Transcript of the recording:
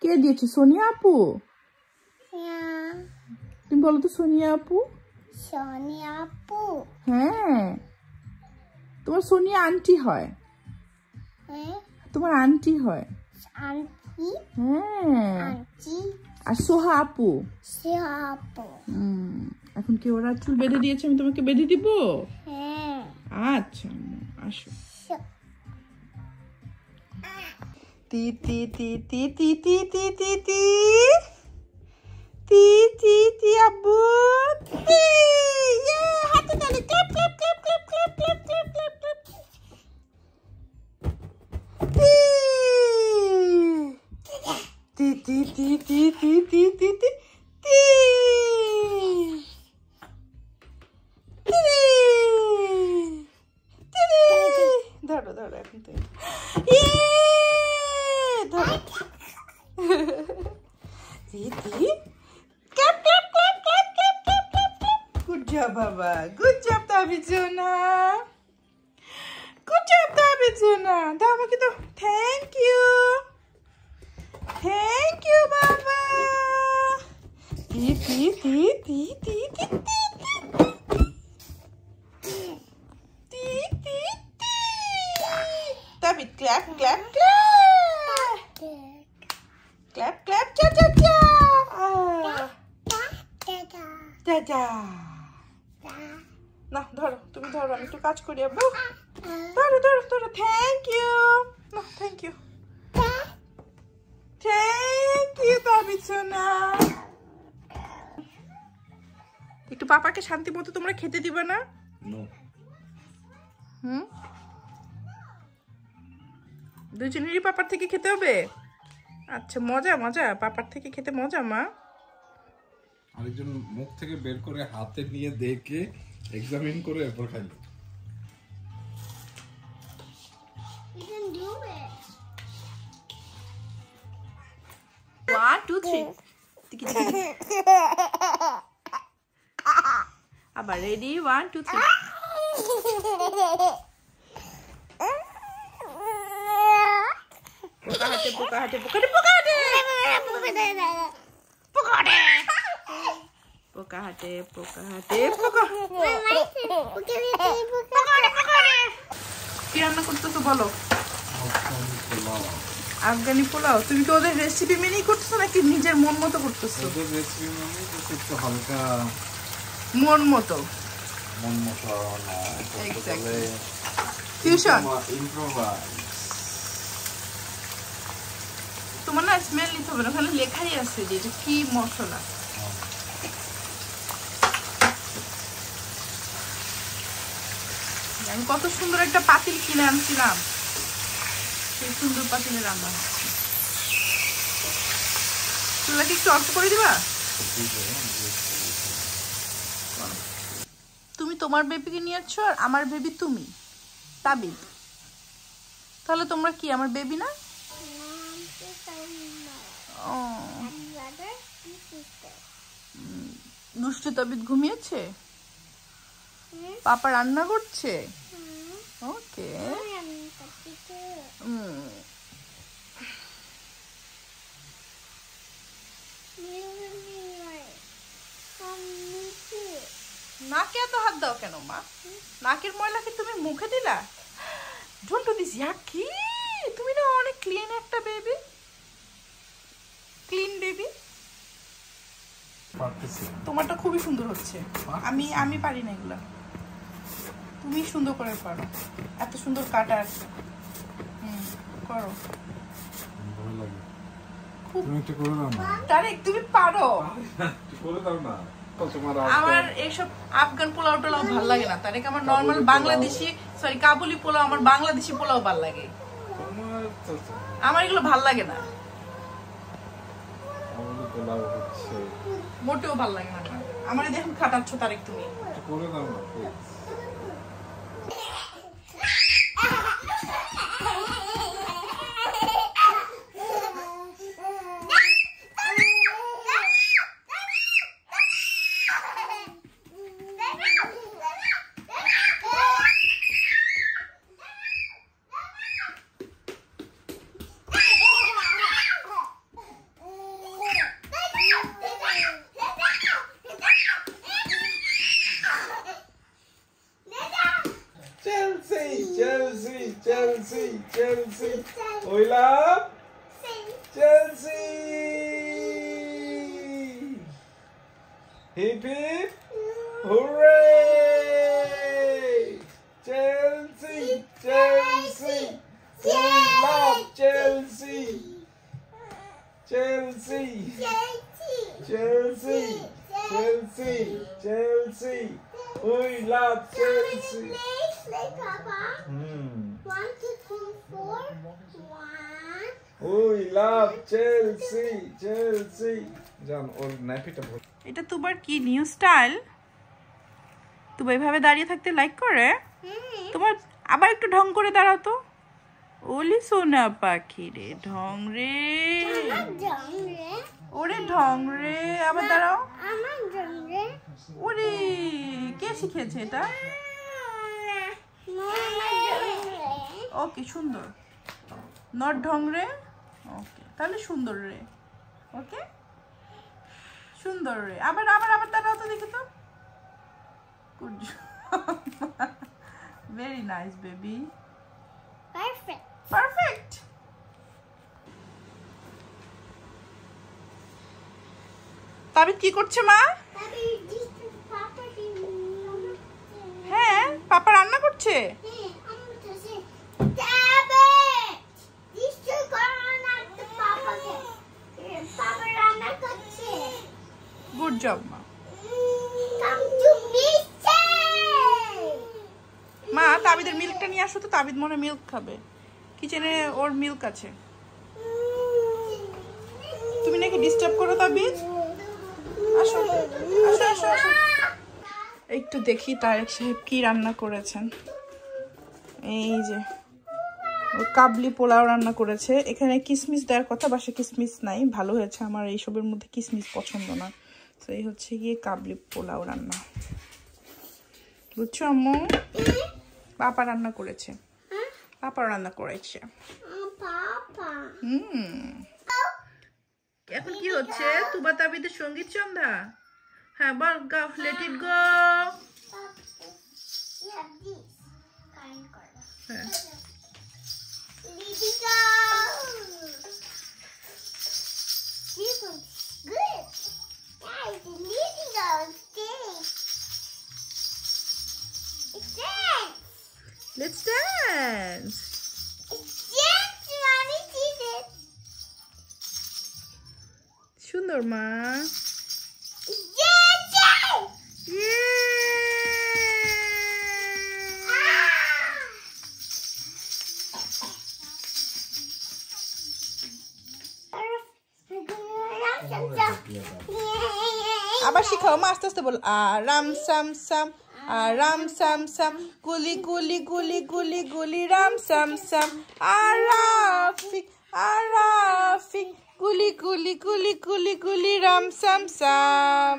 কে দিয়েছে? সোনিয়া আপু? তুমি বলো তো সোনিয়া আপু। সোনিয়া আপু? হ্যাঁ, তোমার সোনিয়া আন্টি হয়। তোমার আন্টি হয়। আন্টি? হ্যাঁ। আন্টি আর সোহা আপু। সোহা আপু। এখন কি ওরা চুল বেঁধে দিয়েছে, আমি তোমাকে বেঁধে দিব? হ্যাঁ। আচ্ছা আসো। তি তি তি তি তি তি তি তি তি তি তি তি আব্বু তি। ইয়ে, হাতে তালি clap clap clap clap clap clap clap clap clap. তি তি তি তি তি তি তি তি তি। ধরো ধরো এখন তুই। ধরো। Good job, Baba. Good job, Tabituna. Good job, Tabituna. দাও আমাকে দাও। Thank you. Thank you, Baba. Ti ti ti ti ti ti ti. David, clap, clap, clap. Clap, clap, cha, cha, cha. cha, cha. না ধরো, তুমি ধরো, আমি একটু কাজ করি আব্বু। ধরো ধরো ধরো। Thank you. না থ্যাংক ইউ। থ্যাংক ইউ তাবিসোনা। একটু পাপাকে শান্তি মতো তোমরা খেতে দিবে না? দুজনেরই পাপার থেকে খেতে হবে? আচ্ছা, মজা মজা, পাপার থেকে খেতে মজা। মা আরেকজন মুখ থেকে বের করে হাতে নিয়ে দেখে এক্সামিন করে এরপর খাইলো। One, two, three. আবার রেডি, 1 2 3। পোকা হাতে পোকা হাতে পোকা হাতে পোকা হাতে পোকা হাতে পোকা হাতে পোকা হাতে পোকা। কি রান্না করতেছো বলো? আফগানি পোলাও। তুমি কি ওদের রেসিপি মেনেই করতেছো নাকি নিজের মন মতো করতেছো? ওদের রেসিপি মানে একটু হালকা মন মতো। মন মতো না, এক্স্যাক্টলি ফিউশন, ইম্প্রোভাইজ। তোমার না স্মেল নিতে হবে না, ওখানে লেখাই আছে যে এটা কি মশলা। আমি কত সুন্দর একটা পাতিল কিনে আনছিলাম, সেই সুন্দর পাতিলে রান্না হচ্ছে। চুলাকে একটু অল্প করে দিবা। তুমি তোমার বেবিকে নিয়েছো আর আমার বেবি তুমি তাবিদ, তাহলে তোমরা কি আমার বেবি না? দুষ্টু তাবিদ ঘুমিয়েছে, পাপা রান্না করছে। ওকে, নাকে এত হাত দাও কেন মা? নাকের ময়লা কি তুমি মুখে দিলা? Don't do this yaki. তুমি না অনেক ক্লিন একটা বেবি, ক্লিন বেবি। তোমারটা খুবই সুন্দর হচ্ছে। আমি পারি না এগুলা, তুমি সুন্দর করে পারো। এত সুন্দর কাটা আছে। করো। তুমি একটু করে দাও না। তারেক তুমি পারো। একটু করে দাও না। আমার এইসব আফগান পোলাও টোলাও ভালো লাগে না তারেক। আমার নর্মাল বাংলাদেশি, সরি কাবুলি পোলাও, আমার বাংলাদেশি পোলাও ভালো লাগে। আমার এগুলো ভালো লাগে না, মোটেও ভালো লাগে না। আমার দেখুন খাটাচ্ছ তারেক তুমি। করে দাও না। We love Chelsea. Hip hip hooray! Chelsea, Chelsea. We love Chelsea. Chelsea. Chelsea. Chelsea. Chelsea. We love Chelsea. Papa. 1, 2, 3, 4. 1. We love Chelsea. Chelsea. জান ওর নাইপিটা বল। এটা তোমার কি নিউ স্টাইল? তুমি এইভাবে দাঁড়িয়ে থাকতে লাইক করে? তোমার আবার একটু ঢং করে দাঁড়াও তো। ওলি সোনা পাখি রে, ঢং রে। ওরে ঢং রে, আবার দাঁড়াও। ওরে কে শিখেছে এটা? ওকে সুন্দর। নট ঢং রে। ওকে তাহলে সুন্দর রে। ওকে সুন্দর রে। আবার আবার আবার দাঁড়াও তো দেখি তো। Good very nice baby. Perfect. Perfect. তাবিদ কি করছে মা? হ্যাঁ পাপা রান্না করছে। গুড জব মা। মা তাবিদের মিল্কটা নিয়ে আসো তো, তাবিদ মনে মিল্ক খাবে। কিচেনে ওর মিল্ক আছে। তুমি নাকি ডিস্টার্ব করো তাবিদ। আসো আসো আসো আসো। একটু দেখি তারেক সাহেব কি রান্না করেছেন। এই যে ও কাবলি পোলাও রান্না করেছে। এখানে কিসমিস দেওয়ার কথা, বাসায় কিসমিস নাই। ভালো হয়েছে, আমার এইসবের মধ্যে কিসমিস পছন্দ না। তো এই হচ্ছে গিয়ে কাবলি পোলাও রান্না, বুঝছো আম্মু? পাপা রান্না করেছে, পাপা রান্না করেছে। এখন কি হচ্ছে? তুবা তাবিদের সঙ্গীত সন্ধ্যা। হ্যাঁ বল, গো লেট ইট গো। হ্যাঁ let's dance. সুন্দর মা। আবার শিখাও মা, আস্তে আস্তে বল। আরাম সাম সাম, আরাম সাম সাম, গুলি গুলি গুলি গুলি গুলি, রাম সাম সাম, আরাফিক আরাফিক, গুলি গুলি গুলি গুলি গুলি, রাম সাম সাম।